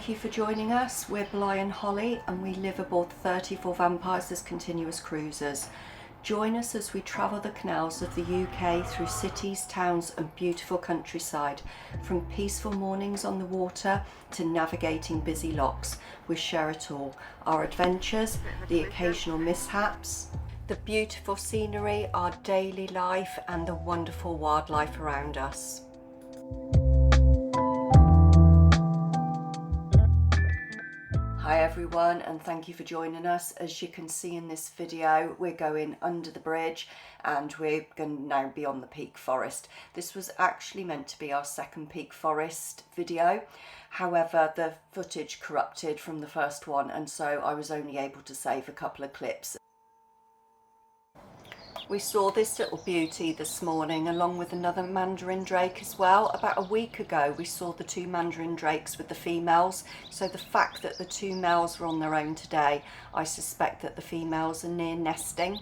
Thank you for joining us. We're Bly and Holly and we live aboard 34 Vampires as continuous cruisers. Join us as we travel the canals of the UK through cities, towns and beautiful countryside. From peaceful mornings on the water to navigating busy locks, we share it all. Our adventures, the occasional mishaps, the beautiful scenery, our daily life and the wonderful wildlife around us. Hi everyone, and thank you for joining us. As you can see in this video, we're going under the bridge and we're going to now be on the Peak Forest. This was actually meant to be our second Peak Forest video. However, the footage corrupted from the first one and so I was only able to save a couple of clips. We saw this little beauty this morning along with another mandarin drake as well. About a week ago we saw the two mandarin drakes with the females, so the fact that the two males were on their own today, I suspect that the females are near nesting.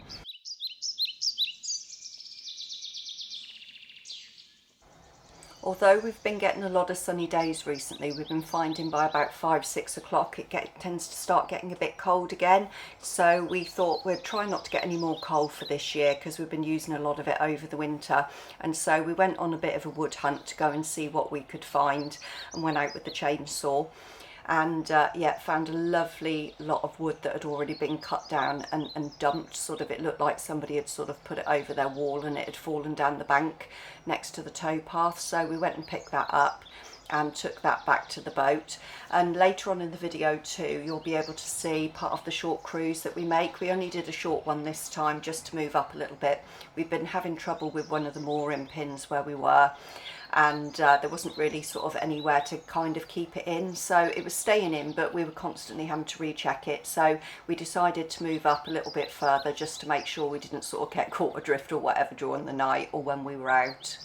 Although we've been getting a lot of sunny days recently, we've been finding by about 5-6 o'clock it tends to start getting a bit cold again. So we thought we'd try not to get any more coal for this year because we've been using a lot of it over the winter. And so we went on a bit of a wood hunt to go and see what we could find and went out with the chainsaw. And yeah, found a lovely lot of wood that had already been cut down and dumped. Sort of, it looked like somebody had sort of put it over their wall and it had fallen down the bank next to the towpath. So we went and picked that up and took that back to the boat. And later on in the video too, you'll be able to see part of the short cruise that we make. We only did a short one this time just to move up a little bit. We've been having trouble with one of the mooring pins where we were, and there wasn't really sort of anywhere to kind of keep it in, so it was staying in but we were constantly having to recheck it. So we decided to move up a little bit further just to make sure we didn't sort of get caught adrift or whatever during the night or when we were out.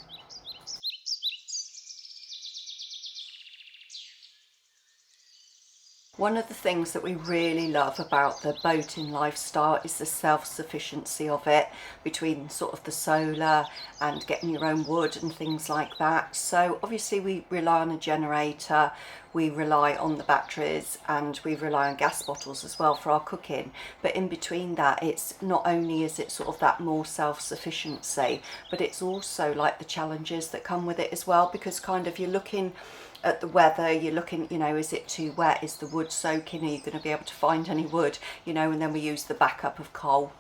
One of the things that we really love about the boating lifestyle is the self-sufficiency of it, between sort of the solar and getting your own wood and things like that. So obviously we rely on a generator, we rely on the batteries and we rely on gas bottles as well for our cooking. But in between that, it's not only is it sort of that more self-sufficiency, but it's also like the challenges that come with it as well, because kind of you're looking at the weather, you're looking, you know, is it too wet, is the wood soaking, are you going to be able to find any wood, you know, and then we use the backup of coal.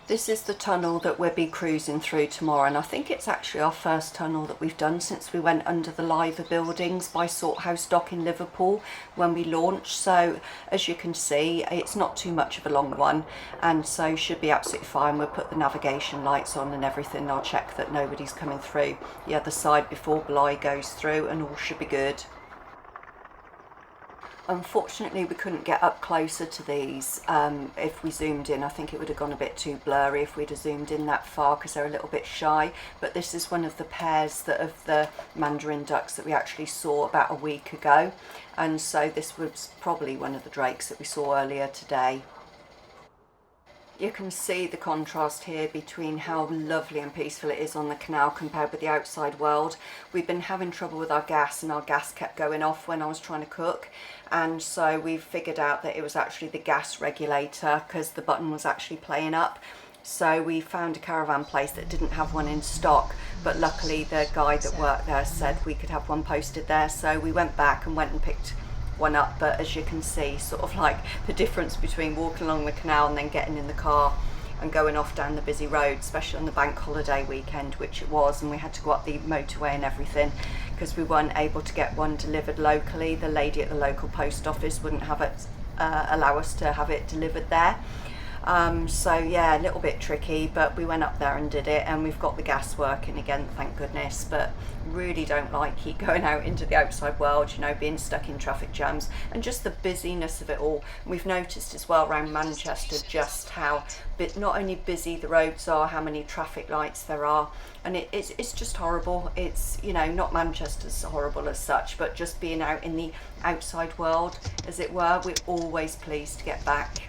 This is the tunnel that we'll be cruising through tomorrow, and I think it's actually our first tunnel that we've done since we went under the Liver buildings by Salthouse Dock in Liverpool when we launched. So as you can see, it's not too much of a long one and so should be absolutely fine. We'll put the navigation lights on and everything. I'll check that nobody's coming through the other side before Bly goes through and all should be good. Unfortunately, we couldn't get up closer to these. If we zoomed in, I think it would have gone a bit too blurry if we'd have zoomed in that far because they're a little bit shy. But this is one of the pairs that of the mandarin ducks that we actually saw about a week ago. And so this was probably one of the drakes that we saw earlier today. You can see the contrast here between how lovely and peaceful it is on the canal compared with the outside world. We've been having trouble with our gas and our gas kept going off when I was trying to cook, and so we figured out that it was actually the gas regulator because the button was actually playing up. So we found a caravan place that didn't have one in stock, but luckily the guy that worked there said we could have one posted there, so we went back and went and picked one up. But as you can see, sort of like the difference between walking along the canal and then getting in the car and going off down the busy road, especially on the bank holiday weekend, which it was, and we had to go up the motorway and everything because we weren't able to get one delivered locally. The lady at the local post office wouldn't have it allow us to have it delivered there. So yeah, a little bit tricky, but we went up there and did it, and we've got the gas working again, thank goodness. But really don't like keep going out into the outside world, you know, being stuck in traffic jams and just the busyness of it all. We've noticed as well around Manchester just how not only busy the roads are, how many traffic lights there are, and it's just horrible. It's, you know, not Manchester's horrible as such, but just being out in the outside world, as it were. We're always pleased to get back.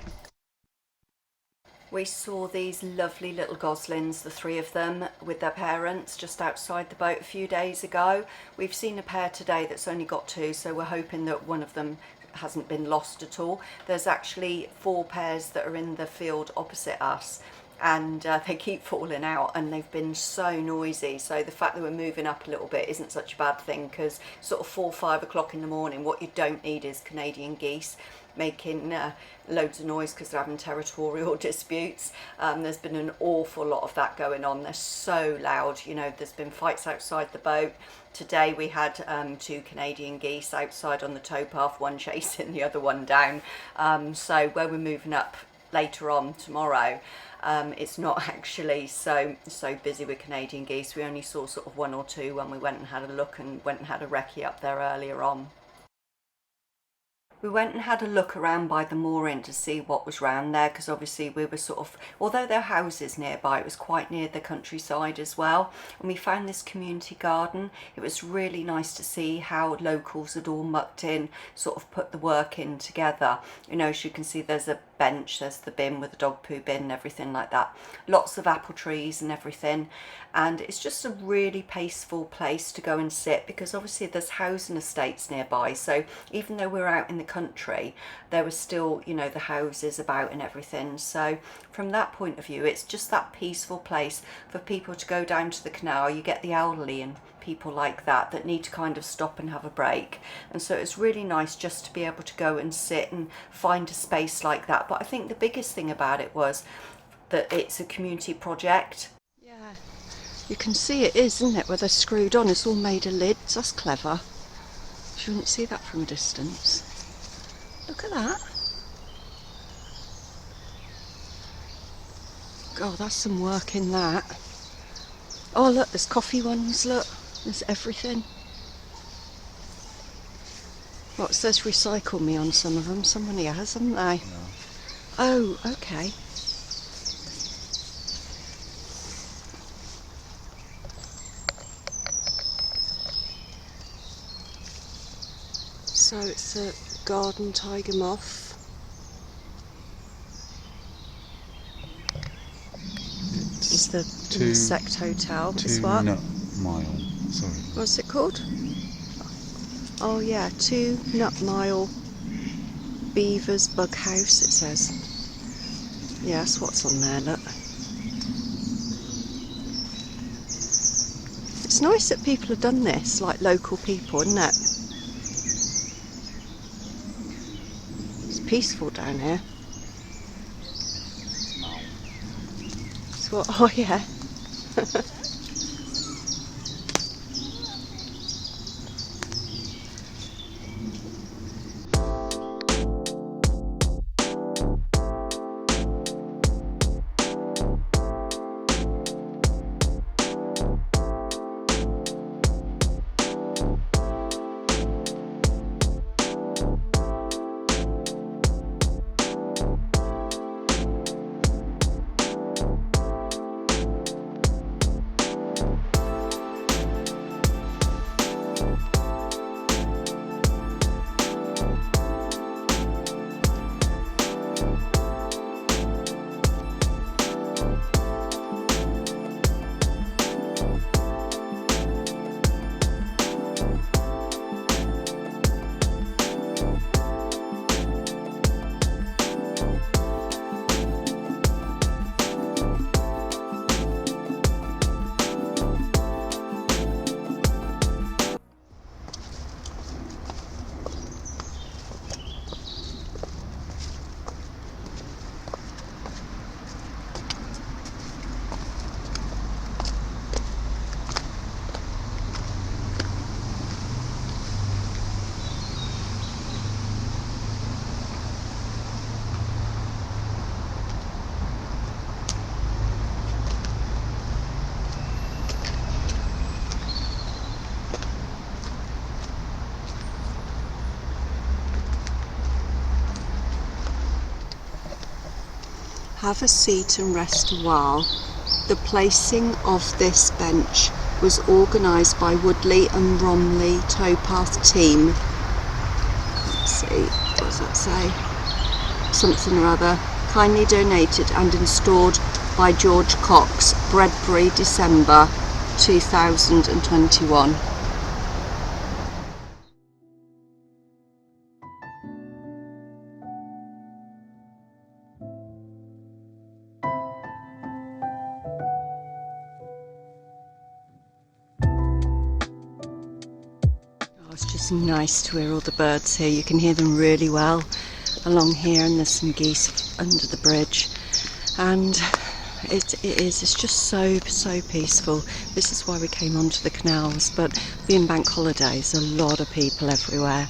We saw these lovely little goslings, the three of them with their parents, just outside the boat a few days ago. We've seen a pair today that's only got two, so we're hoping that one of them hasn't been lost at all. There's actually 4 pairs that are in the field opposite us, and they keep falling out, and they've been so noisy. So the fact that we're moving up a little bit isn't such a bad thing, because sort of 4-5 o'clock in the morning, what you don't need is Canadian geese making loads of noise because they're having territorial disputes. There's been an awful lot of that going on. They're so loud. You know, there's been fights outside the boat. Today we had 2 Canadian geese outside on the towpath, one chasing the other one down. So where we're moving up later on tomorrow, it's not actually so busy with Canadian geese. We only saw sort of 1 or 2 when we went and had a look, and went and had a recce up there earlier on. We went and had a look around by the mooring to see what was round there, because obviously we were sort of, although there are houses nearby, it was quite near the countryside as well. And we found this community garden. It was really nice to see how locals had all mucked in, sort of put the work in together. You know, as you can see, there's a bench, there's the bin with the dog poo bin and everything like that. Lots of apple trees and everything. And it's just a really peaceful place to go and sit, because obviously there's housing estates nearby. So even though we're out in the country, there were still, you know, the houses about and everything. So from that point of view, it's just that peaceful place for people to go down to the canal. You get the elderly and people like that that need to kind of stop and have a break, and so it's really nice just to be able to go and sit and find a space like that. But I think the biggest thing about it was that it's a community project. Yeah, you can see it is, isn't it, where they're screwed on. It's all made of lids. That's clever. You wouldn't see that from a distance. Look at that. God, that's some work in that. Oh look, there's coffee ones, look. There's everything. Well, it says recycle me on some of them. Somebody has, haven't they? No. Oh, okay. So it's a garden tiger moth. It's the insect hotel. It's what? Nut Mile. Sorry. What's it called? Oh yeah, 2 Nut Mile Beavers Bug House, it says. Yeah, that's what's on there, look. It's nice that people have done this, like local people, isn't it? It's peaceful down here. It's what? Oh yeah. Have a seat and rest a while. The placing of this bench was organised by Woodley and Romley Towpath team. Let's see, what does that say? Something or other. Kindly donated and installed by George Cox, Bredbury, December 2021. It's just nice to hear all the birds here. You can hear them really well along here, and there's some geese under the bridge, and it's just so peaceful. This is why we came onto the canals. But being bank holidays, a lot of people everywhere,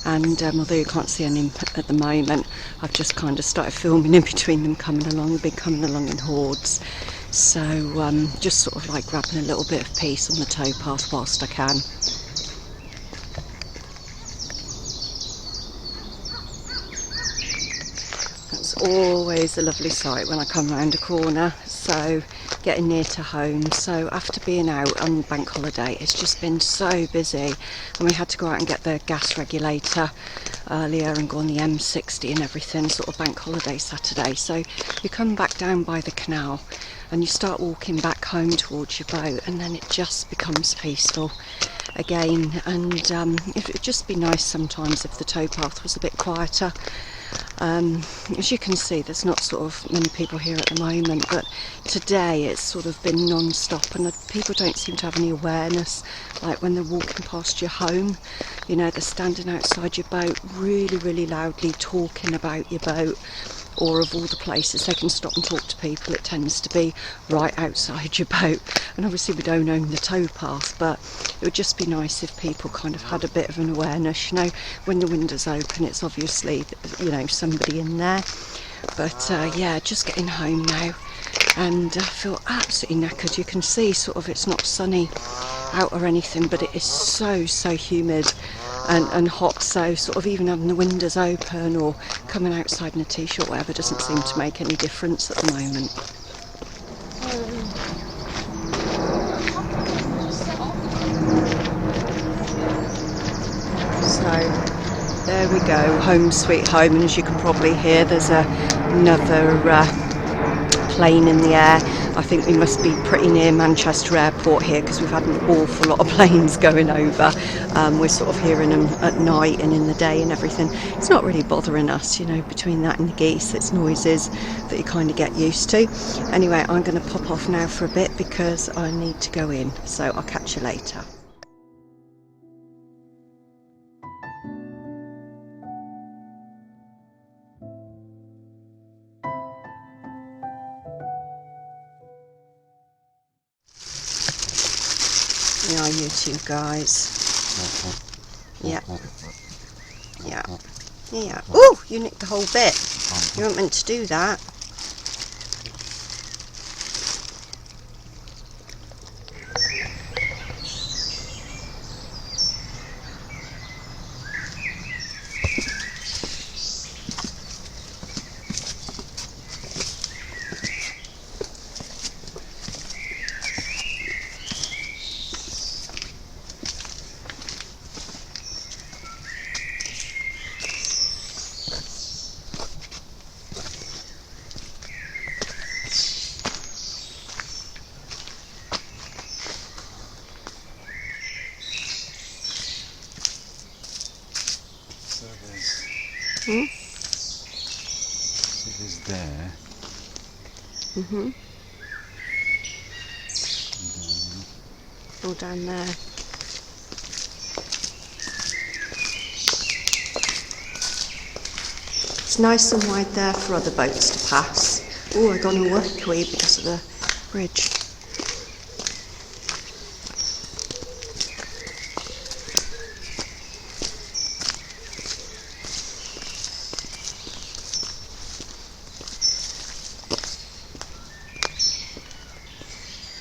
and although you can't see any at the moment, I've just kind of started filming in between them coming along. They've been coming along in hordes, so just sort of like grabbing a little bit of peace on the towpath whilst I can. Always a lovely sight when I come round a corner, so getting near to home. So after being out on bank holiday, it's just been so busy, and we had to go out and get the gas regulator earlier and go on the M60 and everything, sort of bank holiday Saturday. So you come back down by the canal and you start walking back home towards your boat, and then it just becomes peaceful again. And it would just be nice sometimes if the towpath was a bit quieter. As you can see, there's not sort of many people here at the moment, but today it's sort of been non-stop, and people don't seem to have any awareness, like when they're walking past your home, you know, they're standing outside your boat really loudly talking about your boat, or of all the places they can stop and talk to people, it tends to be right outside your boat. And obviously we don't own the towpath, but it would just be nice if people kind of had a bit of an awareness. You know, when the window's open, it's obviously, you know, somebody in there. But yeah, just getting home now, and I feel absolutely knackered. You can see sort of it's not sunny out or anything, but it is so humid and hot, so sort of even having the windows open or coming outside in a t-shirt or whatever doesn't seem to make any difference at the moment. So there we go, home sweet home, and as you can probably hear, there's another plane in the air. I think we must be pretty near Manchester Airport here, because we've had an awful lot of planes going over. We're sort of hearing them at night and in the day and everything. It's not really bothering us, you know, between that and the geese. It's noises that you kind of get used to. Anyway, I'm going to pop off now for a bit because I need to go in, so I'll catch you later. Yeah, you two guys. Yeah. Yeah. Yeah. Oh, you nicked the whole bit. You weren't meant to do that. So there's there. Mhm. All down there. It's nice and wide there for other boats to pass. Oh, I got a workway because of the bridge.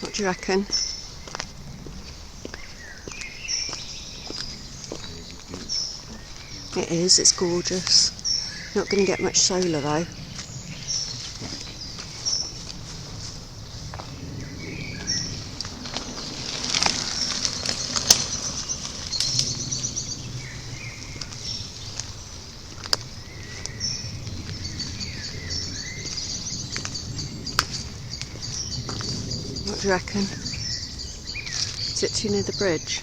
What do you reckon? It is, it's gorgeous. Not going to get much solar though. What do you reckon? Is it too near the bridge?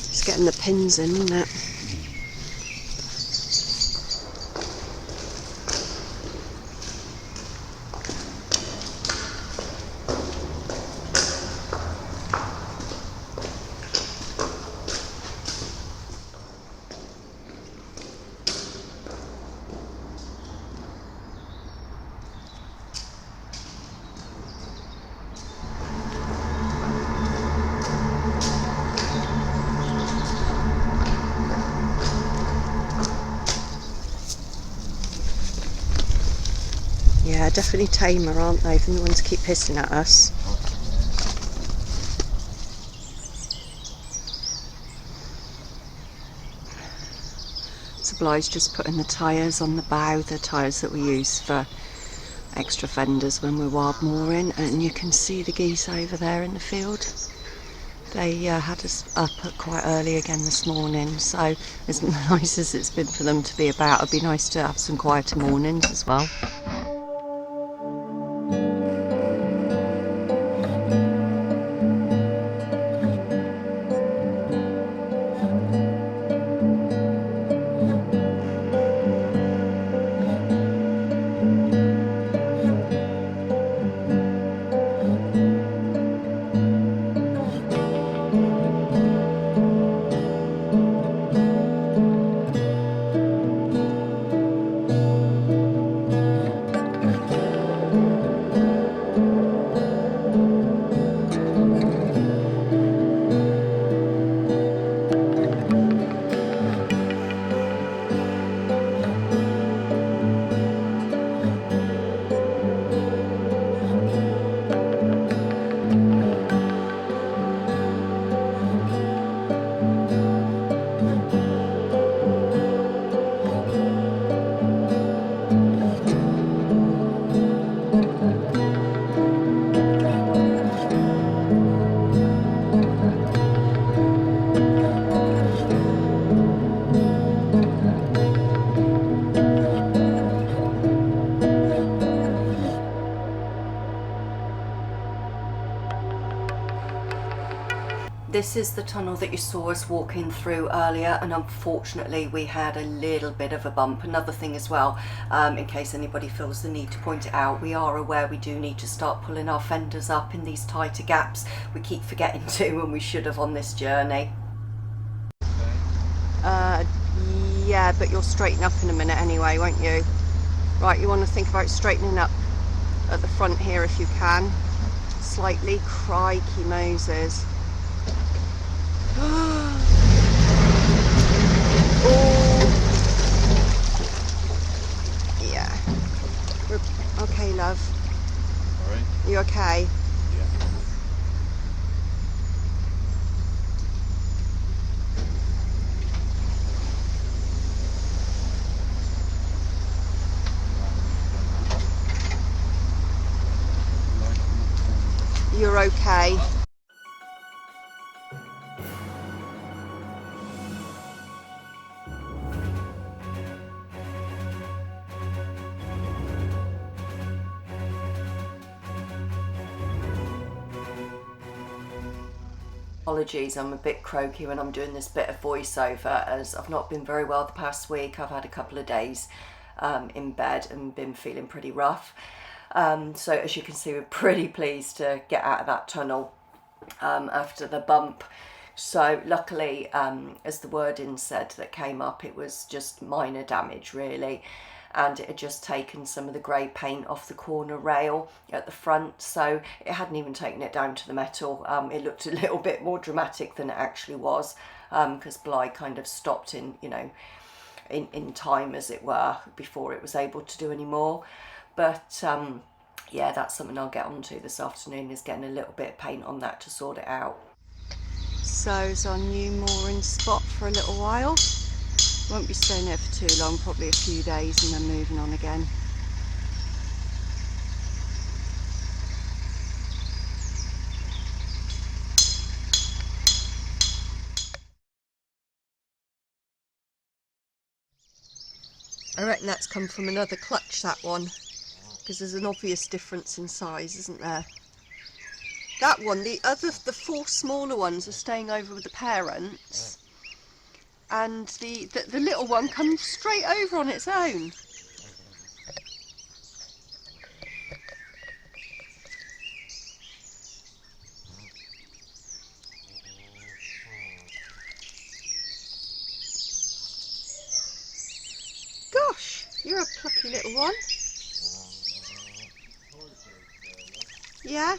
It's getting the pins in, isn't it? definitely tamer, aren't they, than the ones that keep hissing at us. So Bly's just putting the tyres on the bow, the tyres that we use for extra fenders when we're wild mooring, and you can see the geese over there in the field. They had us up quite early again this morning, so as nice as it's been for them to be about, it'd be nice to have some quieter mornings as well. This is the tunnel that you saw us walking through earlier, and unfortunately we had a little bit of a bump. Another thing as well, in case anybody feels the need to point it out, we are aware we do need to start pulling our fenders up in these tighter gaps. We keep forgetting to, and we should have on this journey. Yeah, but you'll straighten up in a minute anyway, won't you? Right, you want to think about straightening up at the front here if you can. Slightly. Crikey Moses. Oh. Yeah. Okay, love. Alright. You okay? Yeah. You're okay. Apologies, I'm a bit croaky when I'm doing this bit of voiceover, as I've not been very well the past week. I've had a couple of days in bed and been feeling pretty rough. So as you can see, we're pretty pleased to get out of that tunnel after the bump. So luckily, as the wording said that came up, it was just minor damage really, and it had just taken some of the grey paint off the corner rail at the front, so it hadn't even taken it down to the metal. It looked a little bit more dramatic than it actually was, because Bly kind of stopped in, you know, in time, as it were, before it was able to do any more. But yeah, that's something I'll get onto this afternoon, is getting a little bit of paint on that to sort it out. So it's our new mooring spot for a little while. Won't be staying there for too long, probably a few days, and then moving on again. I reckon that's come from another clutch, that one, because there's an obvious difference in size, isn't there? That one, the four smaller ones are staying over with the parents, and the little one comes straight over on its own. Gosh, you're a plucky little one. Yeah?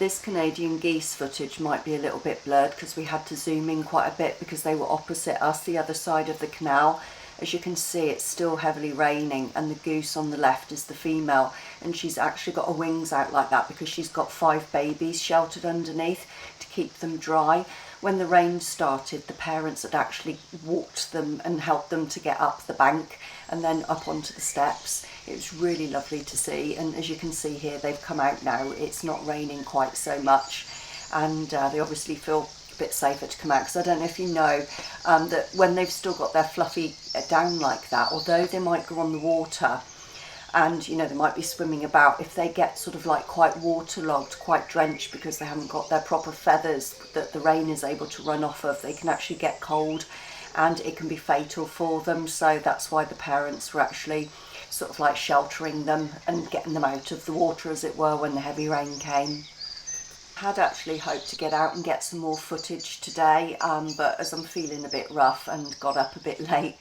This Canadian geese footage might be a little bit blurred because we had to zoom in quite a bit because they were opposite us, the other side of the canal. As you can see, it's still heavily raining, and the goose on the left is the female, and she's actually got her wings out like that because she's got 5 babies sheltered underneath to keep them dry. When the rain started, the parents had actually walked them and helped them to get up the bank and then up onto the steps. It was really lovely to see, and as you can see here, they've come out now. It's not raining quite so much, and they obviously feel a bit safer to come out, because I don't know if you know that when they've still got their fluffy down like that, although they might go on the water and you know they might be swimming about, if they get sort of like quite waterlogged, quite drenched because they haven't got their proper feathers that the rain is able to run off of, they can actually get cold and it can be fatal for them. So that's why the parents were actually sort of like sheltering them and getting them out of the water, as it were, when the heavy rain came. Had actually hoped to get out and get some more footage today, but as I'm feeling a bit rough and got up a bit late,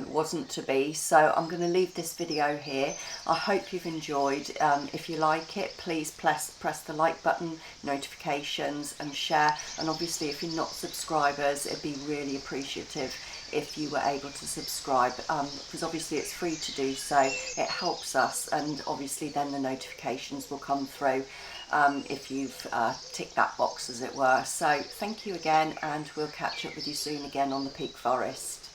wasn't to be. So I'm going to leave this video here. I hope you've enjoyed. If you like it, please press the like button, notifications and share. And obviously if you're not subscribers, it'd be really appreciative if you were able to subscribe, because obviously it's free to do so. It helps us, and obviously then the notifications will come through if you've ticked that box, as it were. So thank you again, and we'll catch up with you soon again on the Peak Forest.